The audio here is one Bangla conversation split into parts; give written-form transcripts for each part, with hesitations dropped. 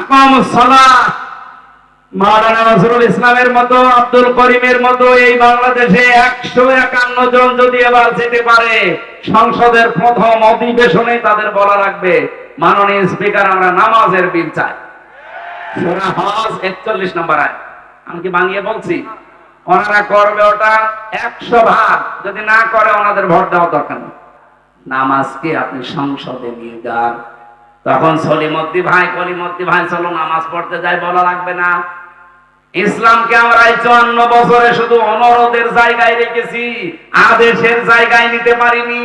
আকামুস সালাহ। মাওলানা নজরুল ইসলামের মতো, আব্দুল করিমের মতো এই বাংলাদেশে 151 জন যদি এবার যেতে পারে সংসদের প্রথম অধিবেশনে, তাদের বলা লাগবে, মাননীয় স্পিকার, আমরা নামাজের বিল চাই। সূরা হজ 41 নম্বর আয়াত। আমি কি বানিয়ে বলছি? ওনারা করবে ওটা 100 ভাগ। যদি না করে ওনাদের ভোট দেওয়া দরকার নেই। নামাজকে আপনি সংসদে নিয়ে যান, তখন সলিমদ্দি ভাই, কলিমদ্দি ভাই চলো নামাজ পড়তে যাই বলা লাগবে না। ইসলামকে আমরা এই 54 বছরে শুধু অনুরোধের জায়গায় রেখেছি, আদেশের জায়গায় নিতে পারিনি।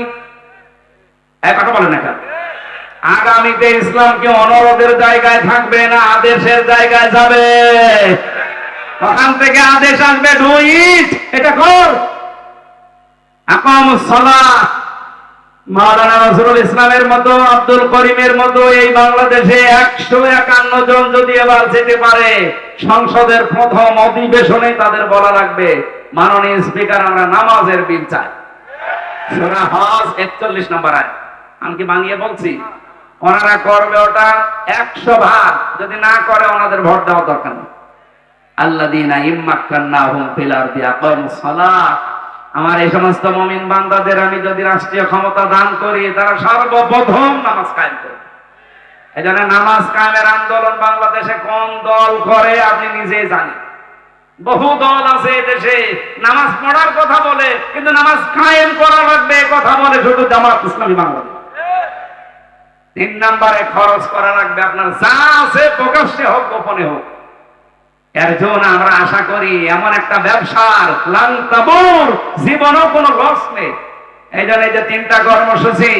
এক কথা বলেন না কেন? আগামীতে ইসলামকে অনুরোধের জায়গায় থাকবে না, আদেশের জায়গায় যাবে। ওখান থেকে আদেশ আসবে, ডু ইট, এটা কর। আকামুস সালাহ। মাওলানা নজরুল ইসলামের মতো, আব্দুল করিমের মতো এই বাংলাদেশে 151 জন যদি এবার যেতে পারে সংসদের প্রথম অধিবেশনে, তাদের বলা লাগবে, মাননীয় স্পিকার, আমরা নামাজের বিল চাই। সূরা হজ 41 নম্বর আয়াত। আমি কি বানিয়ে বলছি? ওনারা করবে ওটা 100 ভাগ। যদি না করে ওনাদের ভোট দেওয়া দরকার নেই। আল্লাযীনা ইম্মাক্কান্নাহুম ফিল আরদি আকামুস সালাহ। আমার এই সমস্ত মুমিন বান্দাদের আমি যদি রাষ্ট্রীয় ক্ষমতা দান করি, তারা সর্বপ্রথম নামাজ কায়েম করবে। এজন্য নামাজ কায়েমের আন্দোলন বাংলাদেশে কোন দল করে আপনি নিজেই জানেন। বহু দল আছে দেশে, নামাজ পড়ার কথা বলে, কিন্তু নামাজ কায়েম করা লাগবে কথা বলে শুধু জামাত ইসলামী বাংলাদেশ। 3 নম্বরে খরচ করা লাগবে আপনার যা আছে, প্রকাশ্যে হোক গোপনে হোক। এর জন্য আমরা আশা করি এমন একটা ব্যবসার লান্তাবুর, জীবনও কোনো লস নেই। এই জন্য এই যে 3টা কর্মসূচি,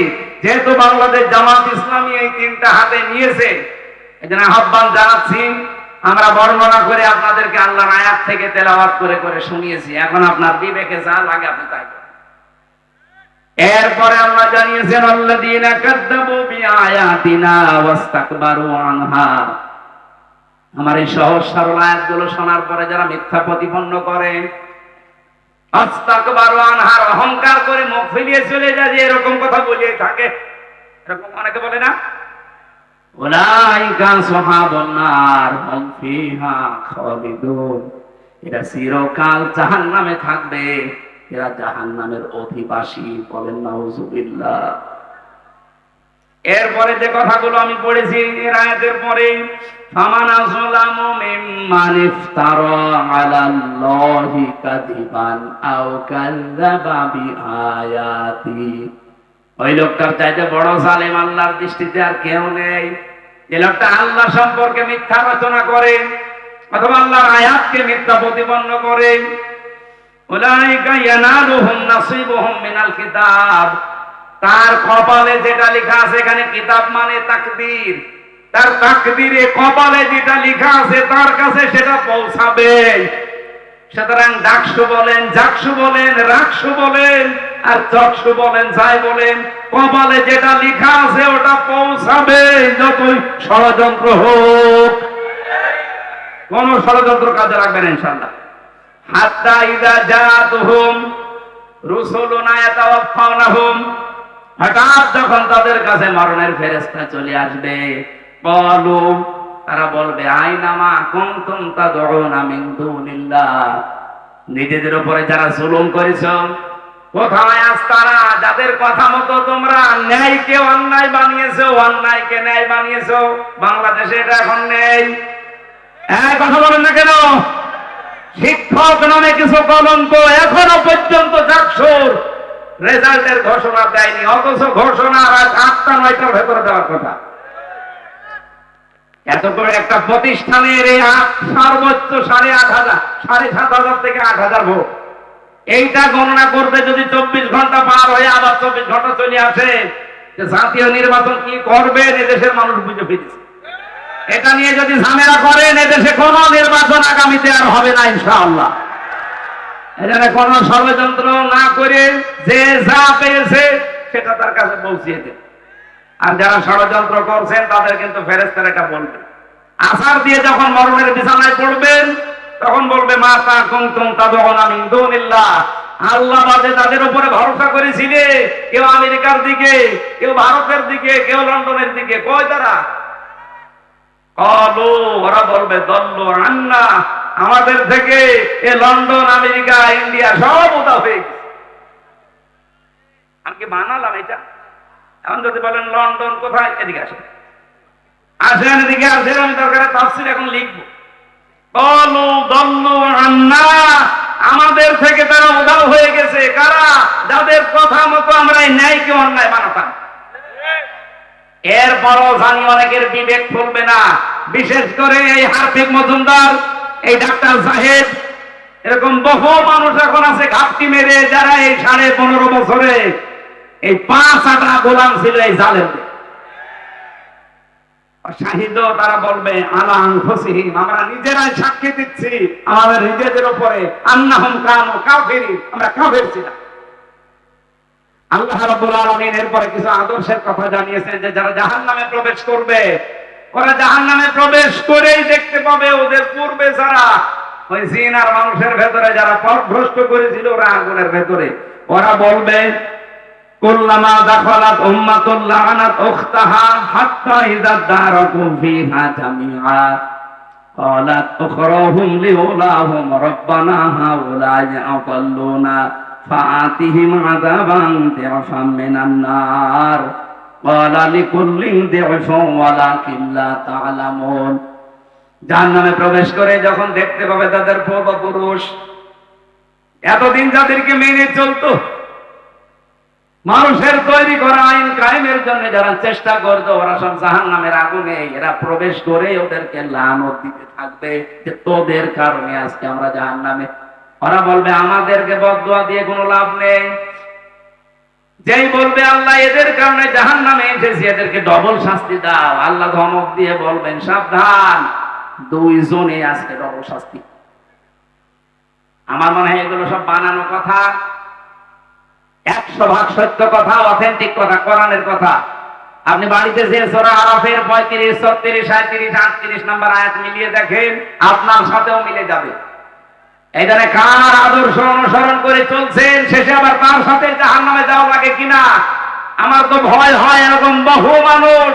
যেহেতু বাংলাদেশ জামাত ইসলামী এই 3টা হাতে নিয়েছে, এই জন্য আহ্বান জানাচ্ছি। আমরা বর্ণনা করে আপনাদেরকে আল্লাহর আয়াত থেকে তেলাওয়াত করে করে শুনিয়েছি। এখন আপনার বিবেকে যা লাগে আপনি তাই করেন। এরপরে আল্লাহ জানিয়েছেন, আল্লাযীনা কাযযাবু বিআয়াতিনা ওয়াস্তাকবারু আনহা। আমার এই সহজ সরল আয়াতগুলো শোনার পরে যারা মিথ্যা প্রতিপন্ন করে, আস্তাকবারু আনহার, অহংকার করে মুখ ফিরিয়ে চলে যায়, যে এরকম কথা বলিয়ে থাকে, এরকম অনেকে বলে না, উলাইকা আসহাবুন নার হুম ফিহা খালিদুন। এরা চিরকাল জাহান্নামে থাকবে, এরা জাহান্নামের অধিবাসী। বলেন নাউযুবিল্লাহ। এরপরে যে কথাগুলো আমি পড়েছি এর আয়াতের পরে, ফামান আযলামু মিম্মান ইফতারা আলাল্লাহি কাযিবান আও কাযযাবা বিআয়াতি। ওই লোকটার চাইতে বড় জালেম আল্লাহর দৃষ্টিতে আর কেউ নেই। যে লোকটা আল্লাহ সম্পর্কে মিথ্যা রচনা করে অথবা আল্লাহর আয়াতকে মিথ্যা প্রতিপন্ন করে, উলাইকা ইয়ানালুহুম নাসিবুহুম মিনাল কিতাব। তার কপালে যেটা লেখা আছে, এখানে কিতাব মানে তাকদীর, তার তাকদীরে কপালে যেটা লেখা আছে তার কাছে সেটা পৌঁছাবে। সুতরাং ডাকসু বলেন, জাকসু বলেন, রাকসু বলেন আর চকসু বলেন, যাই বলেন, কপালে যেটা লেখা আছে ওটা পৌঁছাবে, যতই ষড়যন্ত্র হোক। কোন ষড়যন্ত্র কাজে লাগবে না ইনশাআল্লাহ। হাত্তা ইযা জাতুহুম রুসুলুনা ইয়াতাওয়াফাউনাহুম। হঠাৎ যখন তাদের কাছে মরণের ফেরেশতা চলে আসবে, ক্বালু, তারা বলবে, আইনা মা কুনতুম তাদউনা মিন দুনিল্লাহ। নিজেদের উপরে যারা জুলুম করেছো, কোথায় আজ তারা, যাদের কথা মতো তোমরা ন্যায়কে অন্যায় বানিয়েছো, অন্যায়কে ন্যায় বানিয়েছো। বাংলাদেশে এটা এখন নেই। কথা বলেন না কেন? শিক্ষক নামে কিছু কলঙ্ক এখনো পর্যন্ত জাকসুর রেজাল্টের ঘোষণা দেয়নি, অথচ ঘোষণা রাত 8টা-9টার ভেতরে দেওয়ার কথা। এত করে একটা প্রতিষ্ঠানের এই সর্বোচ্চ 8,500, 7,500 থেকে 8,000 ভোট, এইটা গণনা করতে যদি 24 ঘন্টা পার হয়ে আবার 24 ঘন্টা চলে আসে, জাতীয় নির্বাচন কি করবেন এদেশের মানুষ বুঝে ফিরেছে। এটা নিয়ে যদি ঝামেলা করেন, এদেশে কোন নির্বাচন আগামীতে আর হবে না ইনশাআল্লাহ। এখানে কোন ষড়যন্ত্র না করে যে যা পেয়েছে সেটা তার কাছে পৌঁছিয়ে দেন। আর যারা ষড়যন্ত্র করছেন তাদের কিন্তু ফেরেশতারা এটা বলবে। আসার দিয়ে যখন মরণের বিছানায় পড়বেন, তখন বলবে, মা কুনতুম তাদউনা মিন দুনিল্লাহ। আল্লাহ বাদে তাদের উপরে ভরসা করেছিলে, কেউ আমেরিকার দিকে, কেউ ভারতের দিকে, কেউ লন্ডনের দিকে, কই তারা? ক্বালু, ওরা বলবে দল্লু আন্না, আমাদের থেকে এ লন্ডন, আমেরিকা, ইন্ডিয়া সব উধাও হয়ে গেছে। আমি কি বানালাম এটা? এখন যদি বলেন লন্ডন কোথায়, এদিকে আসেন, আসেন এদিকে আসেন, আমি দরকারে তাফসীর এখন লিখবো। ক্বালু দল্লু আন্না, আমাদের থেকে তারা উধাও হয়ে গেছে। কারা? যাদের কথা মতো আমরা এই ন্যায়কে অন্যায় বানাতাম। এরপরও জানি অনেকের বিবেক খুলবে না, বিশেষ করে এই হাফিজ মজুমদার, এই ডাক্তার সাহেব, এরকম বহু মানুষ এখন আছে ঘাপটি মেরে, যারা এই 15.5 বছরে এই 5-8টা গোলাম ছিল এই জালেম। শাহিদ, তারা বলবে আলা আনফুসিহিম, আমরা নিজেরাই সাক্ষী দিচ্ছি আমাদের নিজেদের উপরে, আন্নাহুম কানু কাফিরিন, আমরা কাফির ছিলাম। আল্লাহ রাব্বুল আলামিন এরপরে কিছু আদর্শের কথা জানিয়েছেন যে যারা জাহান্নামে প্রবেশ করবে, ওরা জাহান্নামে প্রবেশ করেই দেখতে পাবে ওদের পূর্বে যারা ওই জিন আর মানুষের ভেতরে যারা পথভ্রষ্ট করেছিল, ওরা আগুনের ভেতরে। ওরা বলবে কুল্লামা দাখালাত উম্মাতুল লাআনাত উখতাহা হাত্তা ইযা দারাকু ফিহা জামিআ ক্বালাত উখরাহুম লিউলাহুম রাব্বানা হাউলাই আযাল্লুনা ফাআতিহিম আযাবান দি'ফাম মিনান নার ক্বালা লিকুল্লিন দি'ফুন ওয়ালাকিন লা তা'লামুন। জাহান্নামে প্রবেশ করে যখন দেখতে পাবে তাদের পূর্বপুরুষ এতদিন যাদেরকে মেনে চলতো, মানুষের তৈরি করা আইন কায়েমের জন্য যারা চেষ্টা করতো, ওরা সব জাহান্নামের আগুনে এরা প্রবেশ করে ওদেরকে লানত দিতে থাকবে যে তোদের কারণে আজকে আমরা জাহান্নামে। ওরা বলবে আমাদেরকে বদদুয়া দিয়ে কোনো লাভ নেই। যেই বলবে আল্লাহ এদের কারণে জাহান্নামে এসেছি, এদেরকে ডবল শাস্তি দাও, আল্লাহ ধমক দিয়ে বলবেন সাবধান, 2 জনে আজকে ডবল শাস্তি। আমার মনে হয় এগুলো সব বানানো কথা, 100% সত্য কথা, অথেন্টিক কথা, কোরআনের কথা। আপনি বাড়িতে যে সূরা আরাফের 35, 36, 37, 38 নম্বর আয়াত মিলিয়ে দেখেন, আপনার সাথেও মিলে যাবে। এই জন্য কার আদর্শ অনুসরণ করে চলছেন, শেষে আবার তার সাথে জাহান্নামে যাওয়া লাগে কিনা আমার তো ভয় হয়। এরকম বহু মানুষ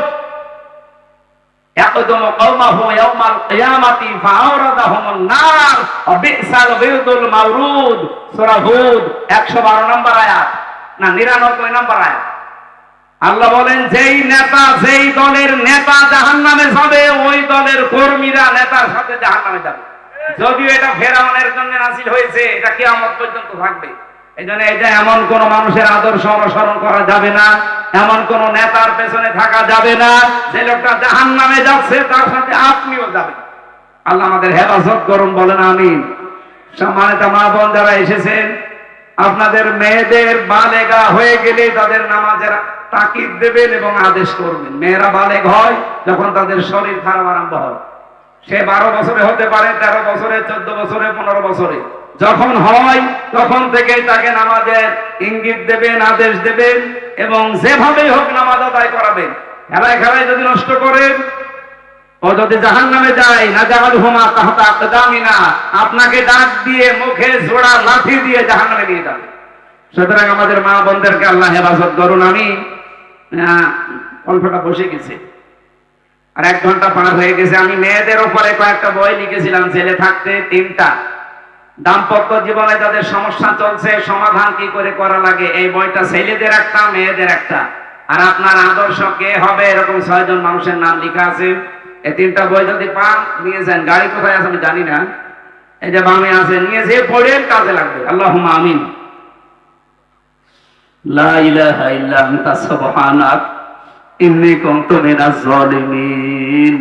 ইয়াকদুমু কওমাহু ইয়াওমাল কিয়ামাতি ফাআওরাদাহুমুন নার ওয়া বিসাল বিরদুল মাওরুদ, সূরা হুদ 112 নম্বর আয়াত, না 99 নম্বর আয়াত। আল্লাহ বলেন যেই নেতা, যেই দলের নেতা জাহান্নামে যাবে, ওই দলের কর্মীরা নেতার সাথে জাহান্নামে যাবে। যদিও এটা ফেরাউনের জন্য নাযিল হয়েছে, এটা কিয়ামত পর্যন্ত থাকবে। এইজন্য এটা এমন কোন মানুষের আদর্শ অনুসরণ করা যাবে না, এমন কোন নেতার পেছনে থাকা যাবে না যে লোকটা জাহান্নামে যাচ্ছে তার সাথে আপনিও যাবেন। আল্লাহ আমাদের হেফাজত করুন, বলেন আমিন। সম্মানিত মা বোন যারা এসেছেন, আপনাদের মেয়েদের বালেগা হয়ে গেলে তাদের নামাজের তাকিদ দেবেন এবং আদেশ করবেন। মেয়েরা বালেগ হয় যখন তাদের শরীর খারাপ আরম্ভ হয়। সে 12 বছরে হতে পারে, 13 বছরে, 14 বছরে, 15 বছরে যখন হয়, তখন থেকেই তাকে নামাজের ইঙ্গিত দেবেন, আদেশ দেবেন এবং যেভাবেই হোক নামাজ আদায় করাবেন। খেলায় খেলায় যদি নষ্ট করেন, ও যদি জাহান্নামে যায়, না জাআলহুমা তাহতা আকদামিনা, আপনাকে ডাক দিয়ে মুখে জোড়া লাঠি দিয়ে জাহান্নামে নিয়ে যাবে। সুতরাং আমাদের মা বোনদেরকে আল্লাহ হেফাজত করুন। আমি কণ্ঠটা বসে গেছে আর 1 ঘন্টা পার হয়ে গেছে। আমি মেয়েদের উপরে কয়েকটা বই লিখেছিলাম, ছেলে থাকতে 3টা, দাম্পত্য জীবনে যাদের সমস্যা চলছে সমাধান কি করে করা লাগে, এই বইটা ছেলেদের একটা, মেয়েদের একটা। আর আপনার আদর্শ কে হবে, এরকম 6 জন মানুষের নাম লেখা আছে। এই 3টা বই যদি পান নিয়ে যান। গাড়ি কোথায় আছে আমি জানি না, এই যে বামে আছে, নিয়ে যে পড়েন, কাজে লাগবে। আল্লাহুম্মা আমিন। লা ইলাহা ইল্লা আনতা সুবহানাক ইন্নী কুনতু মিনাজ জালিমিন।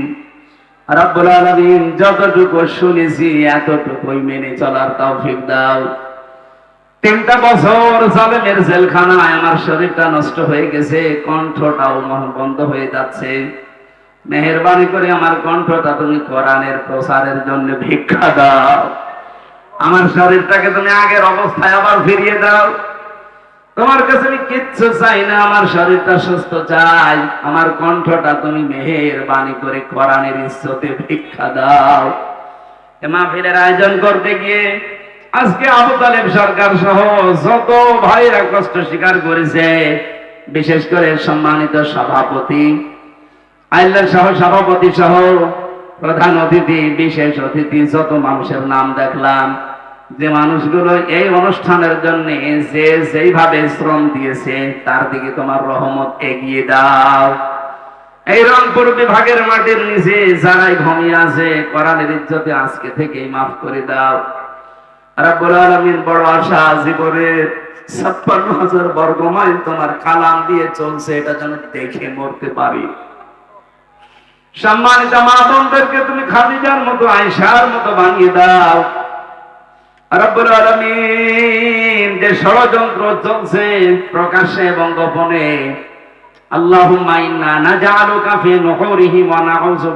রব্বুল আলামিন যতটুকু শুনেছি এতটুকুই মেনে চলার তৌফিক দাও। 3টা বছর জালেমের জেলখানায় আমার শরীরটা নষ্ট হয়ে গেছে, কণ্ঠটাও বন্ধ হয়ে যাচ্ছে। মেহেরবানি করে আমার কণ্ঠটা তুমি কোরআনের প্রচারের জন্য ভিক্ষা দাও। আমার শরীরটাকে তুমি আগের অবস্থায় আবার ফিরিয়ে দাও। তোমার কাছে আমি কিচ্ছু চাই না, আমার শরীরটা সুস্থ চাই। আমার কণ্ঠটা তুমি মেহেরবানি করে কোরআনের ইজ্জতে ভিক্ষা দাও। এ মাহফিলের আয়োজন করতে গিয়ে আজকে আবু তালেব সরকার সহ যত ভাইরা কষ্ট স্বীকার করেছে, বিশেষ করে সম্মানিত সভাপতি, আইলার সহ সভাপতি সহ প্রধান অতিথি, বিশেষ অতিথি, যত মানুষের নাম দেখলাম, যে মানুষগুলো এই অনুষ্ঠানের জন্য যে যেইভাবে শ্রম দিয়েছে তার দিকে তোমার রহমত এগিয়ে দাও। এই রংপুর বিভাগের মাটির নিচে যারাই ঘুমিয়ে আছে কোরআনের ইজ্জতে আজকে থেকেই মাফ করে দাও। রব্বুল আলামিন বড় আশা, জীবনে 56,000 বর্গ মাইল তোমার কালাম দিয়ে চলছে, এটা যেন দেখে মরতে পারি। সম্মানিত মা বোনদেরকে তুমি খাদিজার মতো, আয়েশার মতো বানিয়ে দাও। রব্বুল আলামিন যে ষড়যন্ত্র চলছে প্রকাশ্যে এবং গোপনে, আল্লাহুম্মা ইন্না নাজআলুকা ফি নুহুরিহিম ওয়া নাউযু